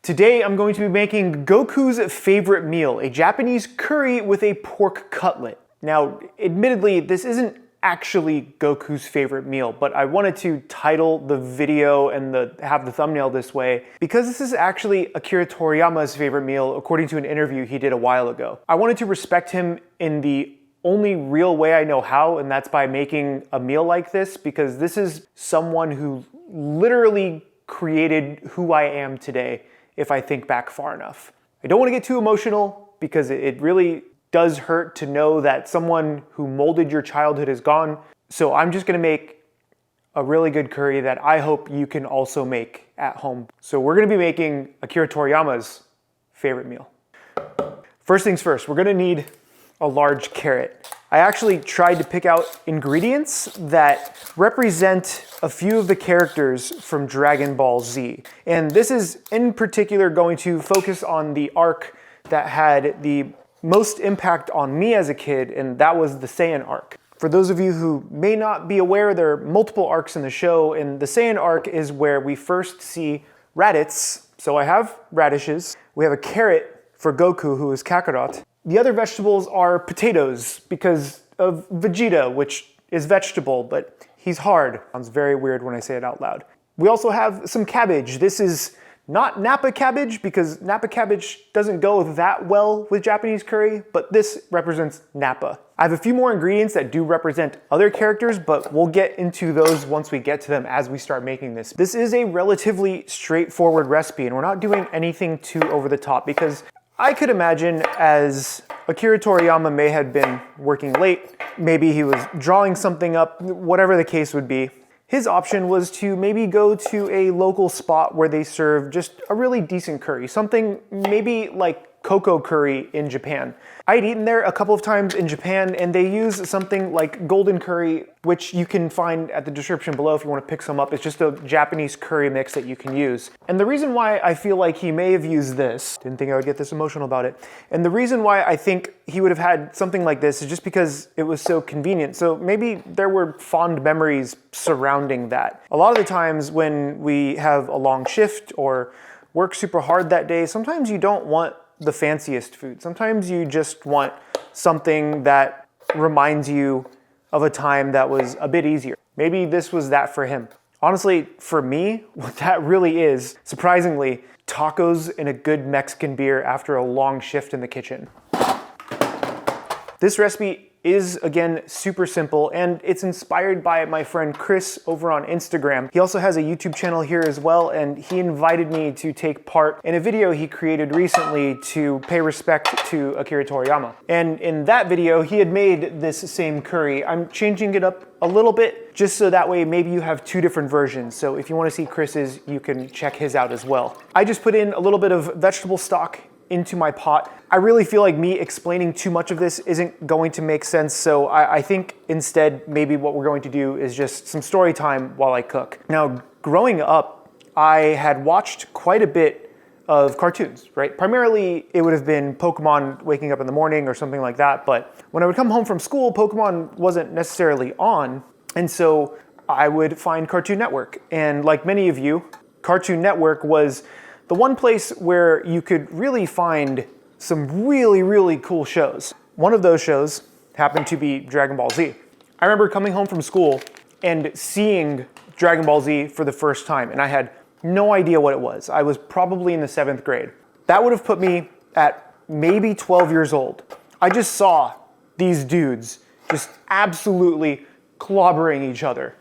Today I'm going to be making Goku's favorite meal, a Japanese curry with a pork cutlet. Now, admittedly, this isn't actually Goku's favorite meal, but I wanted to title the video and have the thumbnail this way because this is actually Akira Toriyama's favorite meal according to an interview he did a while ago. I wanted to respect him in the only real way I know how, and that's by making a meal like this, because this is someone who literally created who I am today if I think back far enough. I don't want to get too emotional because it really does hurt to know that someone who molded your childhood is gone. So I'm just gonna make a really good curry that I hope you can also make at home. So we're gonna be making Akira Toriyama's favorite meal. First things first, we're gonna need a large carrot. I actually tried to pick out ingredients that represent a few of the characters from Dragon Ball Z. And this is in particular going to focus on the arc that had the most impact on me as a kid, and that was the Saiyan arc. For those of you who may not be aware, there are multiple arcs in the show, and the Saiyan arc is where we first see Raditz. So I have radishes. We have a carrot for Goku, who is Kakarot. The other vegetables are potatoes because of Vegeta, which is vegetable, but he's hard. Sounds very weird when I say it out loud. We also have some cabbage. This is not Napa cabbage because Napa cabbage doesn't go that well with Japanese curry, but this represents Napa. I have a few more ingredients that do represent other characters, but we'll get into those once we get to them as we start making this. This is a relatively straightforward recipe, and we're not doing anything too over the top because I could imagine as Akira Toriyama may have been working late, maybe he was drawing something up, whatever the case would be. His option was to maybe go to a local spot where they serve just a really decent curry, something maybe like Koko curry in Japan. I'd eaten there a couple of times in Japan, and they use something like golden curry, which you can find at the description below if you want to pick some up. It's just a Japanese curry mix that you can use. And the reason why I feel like he may have used this, didn't think I would get this emotional about it, and the reason why I think he would have had something like this is just because it was so convenient. So maybe there were fond memories surrounding that. A lot of the times when we have a long shift or work super hard that day, sometimes you don't want the fanciest food. Sometimes you just want something that reminds you of a time that was a bit easier. Maybe this was that for him. Honestly, for me, what that really is, surprisingly, tacos and a good Mexican beer after a long shift in the kitchen. This recipe is, again, super simple, and it's inspired by my friend Chris over on Instagram. He also has a YouTube channel here as well, and he invited me to take part in a video he created recently to pay respect to Akira Toriyama. And in that video, he had made this same curry. I'm changing it up a little bit, just so that way maybe you have two different versions. So if you want to see Chris's, you can check his out as well. I just put in a little bit of vegetable stock into my pot. I really feel like me explaining too much of this isn't going to make sense, so I think instead maybe what we're going to do is just some story time while I cook. Now, growing up, I had watched quite a bit of cartoons, right? Primarily, it would have been Pokemon waking up in the morning or something like that, but when I would come home from school, Pokemon wasn't necessarily on, and so I would find Cartoon Network. And like many of you, Cartoon Network was the one place where you could really find some really, really cool shows. One of those shows happened to be Dragon Ball Z. I remember coming home from school and seeing Dragon Ball Z for the first time, and I had no idea what it was. I was probably in the 7th grade. That would have put me at maybe 12 years old. I just saw these dudes just absolutely clobbering each other.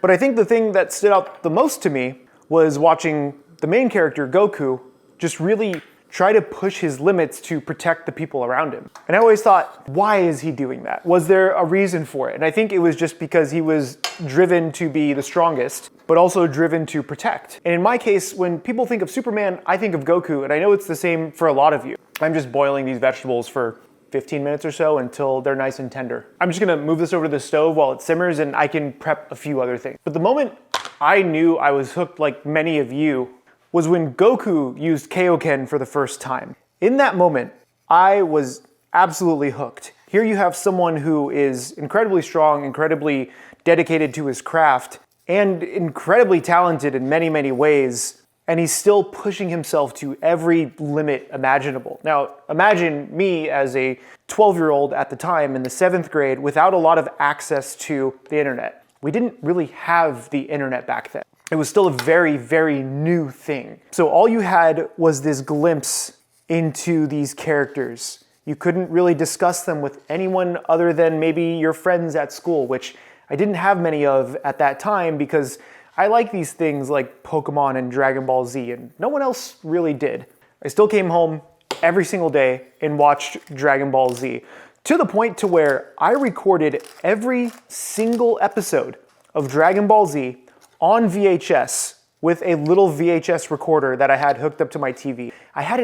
But I think the thing that stood out the most to me was watching the main character, Goku, just really try to push his limits to protect the people around him. And I always thought, why is he doing that? Was there a reason for it? And I think it was just because he was driven to be the strongest, but also driven to protect. And in my case, when people think of Superman, I think of Goku, and I know it's the same for a lot of you. I'm just boiling these vegetables for 15 minutes or so until they're nice and tender. I'm just gonna move this over to the stove while it simmers, and I can prep a few other things. But the moment I knew I was hooked, like many of you, was when Goku used Kaioken for the first time. In that moment, I was absolutely hooked. Here you have someone who is incredibly strong, incredibly dedicated to his craft, and incredibly talented in many, many ways, and he's still pushing himself to every limit imaginable. Now, imagine me as a 12-year-old at the time in the 7th grade without a lot of access to the internet. We didn't really have the internet back then. It was still a very, very new thing. So all you had was this glimpse into these characters. You couldn't really discuss them with anyone other than maybe your friends at school, which I didn't have many of at that time because I like these things like Pokemon and Dragon Ball Z, and no one else really did. I still came home every single day and watched Dragon Ball Z, to the point to where I recorded every single episode of Dragon Ball Z on VHS with a little VHS recorder that I had hooked up to my TV. I had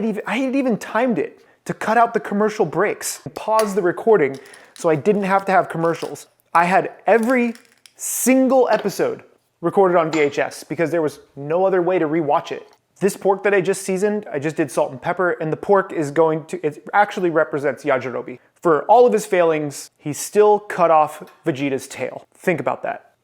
even timed it to cut out the commercial breaks and pause the recording so I didn't have to have commercials. I had every single episode recorded on VHS because there was no other way to rewatch it. This pork that I just seasoned, I just did salt and pepper, and the pork it actually represents Yajirobe. For all of his failings, he still cut off Vegeta's tail. Think about that.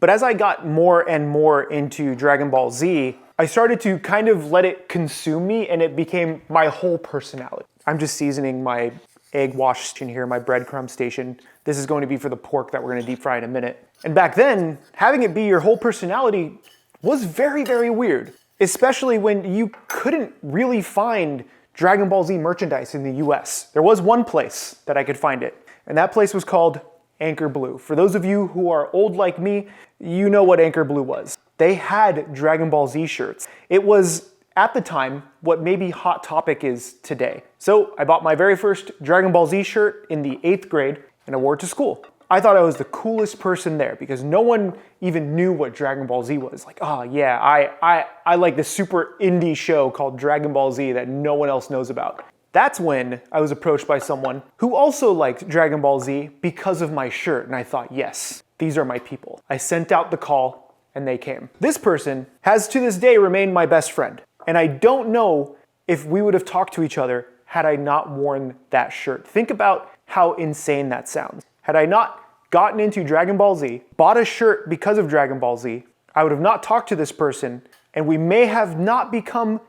But as I got more and more into Dragon Ball Z, I started to kind of let it consume me, and it became my whole personality. I'm just seasoning my egg wash station here, my breadcrumb station. This is going to be for the pork that we're gonna deep fry in a minute. And back then, having it be your whole personality was very, very weird, especially when you couldn't really find Dragon Ball Z merchandise in the US. There was one place that I could find it, and that place was called Anchor Blue. For those of you who are old like me, you know what Anchor Blue was. They had Dragon Ball Z shirts. It was, at the time, what maybe Hot Topic is today. So I bought my very first Dragon Ball Z shirt in the 8th grade, and I wore it to school. I thought I was the coolest person there because no one even knew what Dragon Ball Z was. Like, oh yeah, I like this super indie show called Dragon Ball Z that no one else knows about. That's when I was approached by someone who also liked Dragon Ball Z because of my shirt, and I thought, yes, these are my people. I sent out the call, and they came. This person has to this day remained my best friend, and I don't know if we would have talked to each other had I not worn that shirt. Think about how insane that sounds. Had I not gotten into Dragon Ball Z, bought a shirt because of Dragon Ball Z, I would have not talked to this person, and we may have not become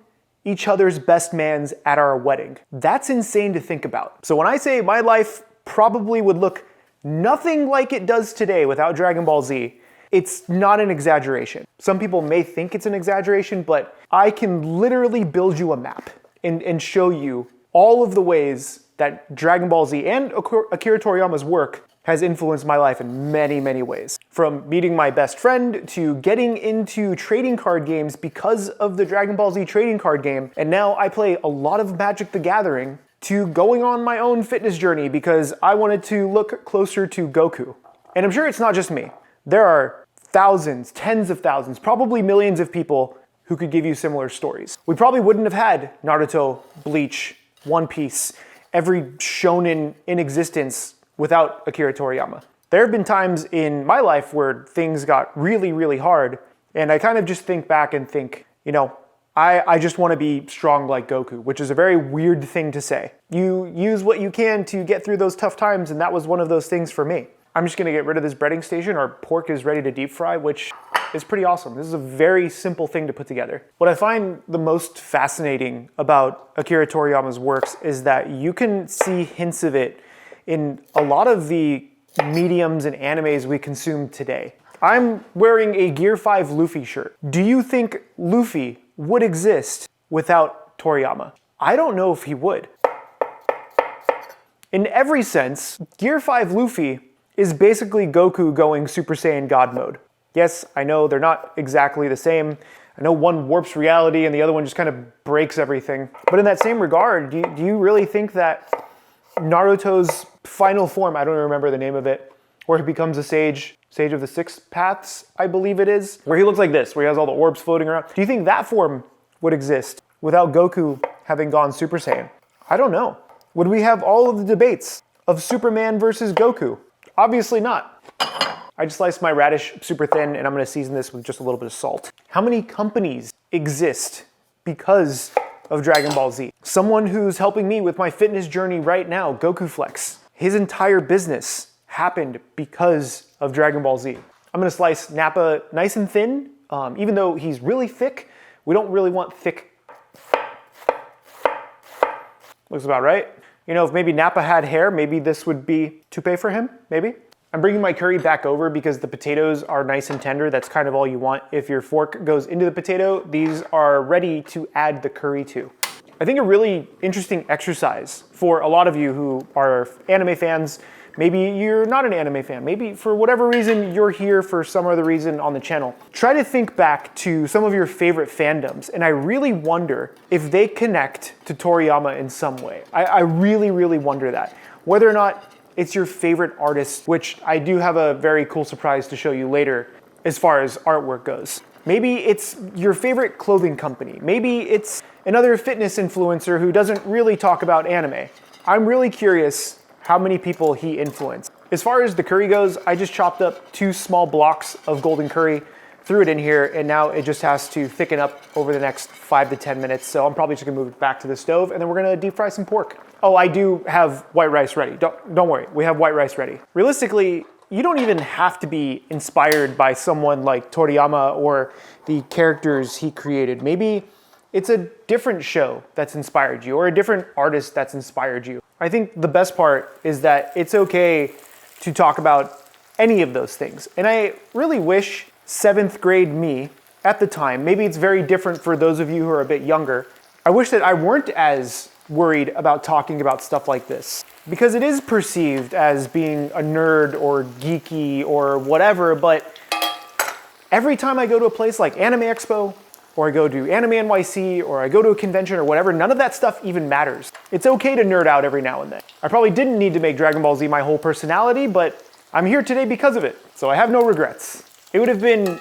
each other's best mans at our wedding. That's insane to think about. So when I say my life probably would look nothing like it does today without Dragon Ball Z, it's not an exaggeration. Some people may think it's an exaggeration, but I can literally build you a map and show you all of the ways that Dragon Ball Z and Akira Toriyama's work has influenced my life in many, many ways. From meeting my best friend to getting into trading card games because of the Dragon Ball Z trading card game, and now I play a lot of Magic the Gathering, to going on my own fitness journey because I wanted to look closer to Goku. And I'm sure it's not just me. There are thousands, tens of thousands, probably millions of people who could give you similar stories. We probably wouldn't have had Naruto, Bleach, One Piece, every shonen in existence without Akira Toriyama. There have been times in my life where things got really, really hard, and I kind of just think back and think, you know, I just want to be strong like Goku, which is a very weird thing to say. You use what you can to get through those tough times, and that was one of those things for me. I'm just gonna get rid of this breading station. Our pork is ready to deep fry, which is pretty awesome. This is a very simple thing to put together. What I find the most fascinating about Akira Toriyama's works is that you can see hints of it in a lot of the mediums and animes we consume today. I'm wearing a Gear 5 Luffy shirt. Do you think Luffy would exist without Toriyama? I don't know if he would. In every sense, Gear 5 Luffy is basically Goku going Super Saiyan God mode. Yes, I know they're not exactly the same. I know one warps reality and the other one just kind of breaks everything. But in that same regard, do you really think that Naruto's final form, I don't remember the name of it, where he becomes a sage of the Six Paths, I believe it is, where he looks like this, where he has all the orbs floating around. Do you think that form would exist without Goku having gone Super Saiyan? I don't know. Would we have all of the debates of Superman versus Goku? Obviously not. I just sliced my radish super thin, and I'm gonna season this with just a little bit of salt. How many companies exist because of Dragon Ball Z? Someone who's helping me with my fitness journey right now, Goku Flex. His entire business happened because of Dragon Ball Z. I'm gonna slice Nappa nice and thin, even though he's really thick. We don't really want thick. Looks about right. You know, if maybe Nappa had hair, maybe this would be toupee for him, maybe. I'm bringing my curry back over because the potatoes are nice and tender. That's kind of all you want. If your fork goes into the potato, these are ready to add the curry to. I think a really interesting exercise for a lot of you who are anime fans. Maybe you're not an anime fan. Maybe for whatever reason you're here for some other reason on the channel. Try to think back to some of your favorite fandoms, and I really wonder if they connect to Toriyama in some way. I really, really wonder that. Whether or not it's your favorite artist, which I do have a very cool surprise to show you later as far as artwork goes. Maybe it's your favorite clothing company. Maybe it's another fitness influencer who doesn't really talk about anime. I'm really curious how many people he influenced. As far as the curry goes, I just chopped up 2 small blocks of golden curry, threw it in here, and now it just has to thicken up over the next 5 to 10 minutes. So I'm probably just gonna move it back to the stove, and then we're gonna deep fry some pork. Oh, I do have white rice ready. Don't worry, we have white rice ready. Realistically, you don't even have to be inspired by someone like Toriyama or the characters he created. Maybe it's a different show that's inspired you or a different artist that's inspired you. I think the best part is that it's okay to talk about any of those things. And I really wish 7th grade me at the time, maybe it's very different for those of you who are a bit younger, I wish that I weren't as worried about talking about stuff like this. Because it is perceived as being a nerd or geeky or whatever, but every time I go to a place like Anime Expo, or I go to Anime NYC, or I go to a convention or whatever, none of that stuff even matters. It's okay to nerd out every now and then. I probably didn't need to make Dragon Ball Z my whole personality, but I'm here today because of it, so I have no regrets. It would have been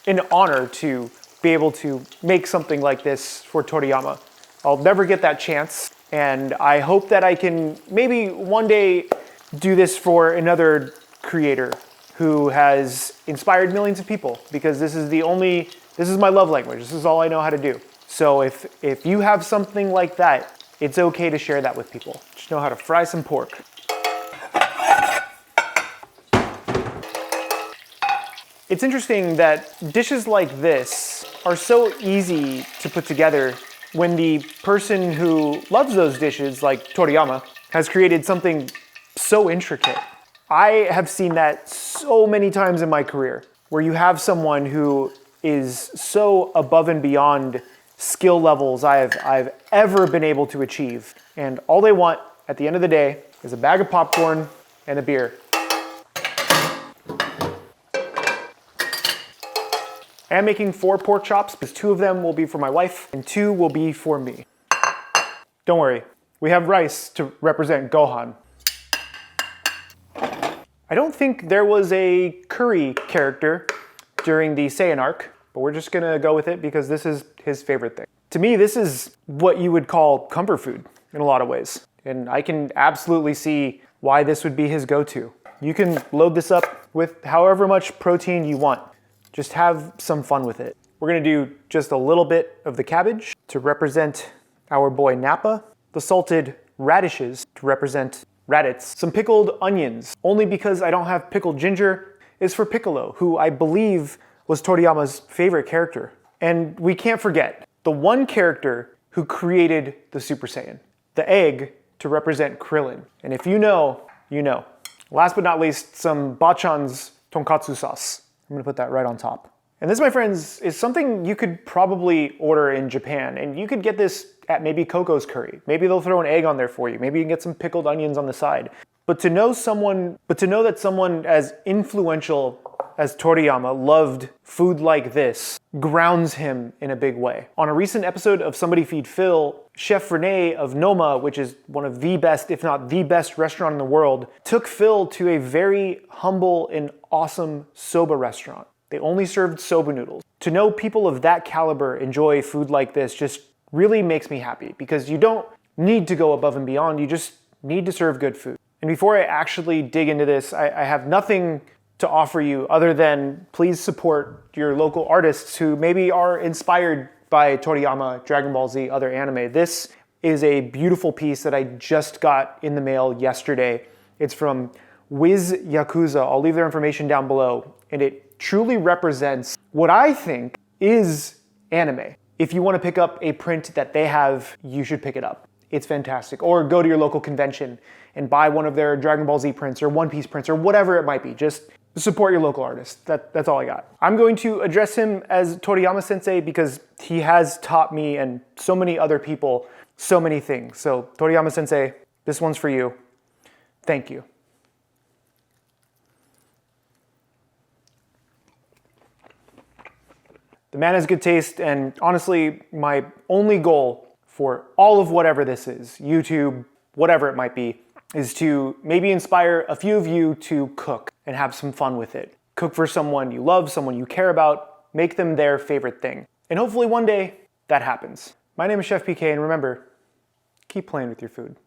an honor to be able to make something like this for Toriyama. I'll never get that chance, and I hope that I can maybe one day do this for another creator who has inspired millions of people, because this is my love language. This is all I know how to do. So if you have something like that, it's okay to share that with people. Just know how to fry some pork. It's interesting that dishes like this are so easy to put together when the person who loves those dishes, like Toriyama, has created something so intricate. I have seen that so many times in my career, where you have someone who is so above and beyond skill levels I've ever been able to achieve. And all they want at the end of the day is a bag of popcorn and a beer. I am making 4 pork chops, because 2 of them will be for my wife and 2 will be for me. Don't worry, we have rice to represent Gohan. I don't think there was a curry character during the Saiyan arc, but we're just gonna go with it because this is his favorite thing. To me, this is what you would call comfort food in a lot of ways. And I can absolutely see why this would be his go-to. You can load this up with however much protein you want. Just have some fun with it. We're gonna do just a little bit of the cabbage to represent our boy Nappa, the salted radishes to represent Raditz, some pickled onions, only because I don't have pickled ginger, is for Piccolo, who I believe was Toriyama's favorite character. And we can't forget the one character who created the Super Saiyan, the egg to represent Krillin. And if you know, you know. Last but not least, some Bachan's tonkatsu sauce. I'm gonna put that right on top. And this, my friends, is something you could probably order in Japan, and you could get this at maybe Coco's Curry. Maybe they'll throw an egg on there for you. Maybe you can get some pickled onions on the side. But to know that someone as influential as Toriyama loved food like this grounds him in a big way. On a recent episode of Somebody Feed Phil, Chef Renee of Noma, which is one of the best, if not the best restaurant in the world, took Phil to a very humble and awesome soba restaurant. They only served soba noodles. To know people of that caliber enjoy food like this just really makes me happy, because you don't need to go above and beyond, you just need to serve good food. And before I actually dig into this, I have nothing to offer you other than please support your local artists who maybe are inspired by Toriyama, Dragon Ball Z, other anime. This is a beautiful piece that I just got in the mail yesterday. It's from Wiz Yakuza. I'll leave their information down below. And it truly represents what I think is anime. If you want to pick up a print that they have, you should pick it up. It's fantastic. Or go to your local convention and buy one of their Dragon Ball Z prints or One Piece prints or whatever it might be. Just support your local artist. That's all I got. I'm going to address him as Toriyama-sensei because he has taught me and so many other people so many things. So Toriyama-sensei, this one's for you. Thank you. The man has good taste, and honestly, my only goal for all of whatever this is, YouTube, whatever it might be, is to maybe inspire a few of you to cook and have some fun with it. Cook for someone you love, someone you care about, make them their favorite thing. And hopefully one day that happens. My name is CHEFPK, and remember, keep playing with your food.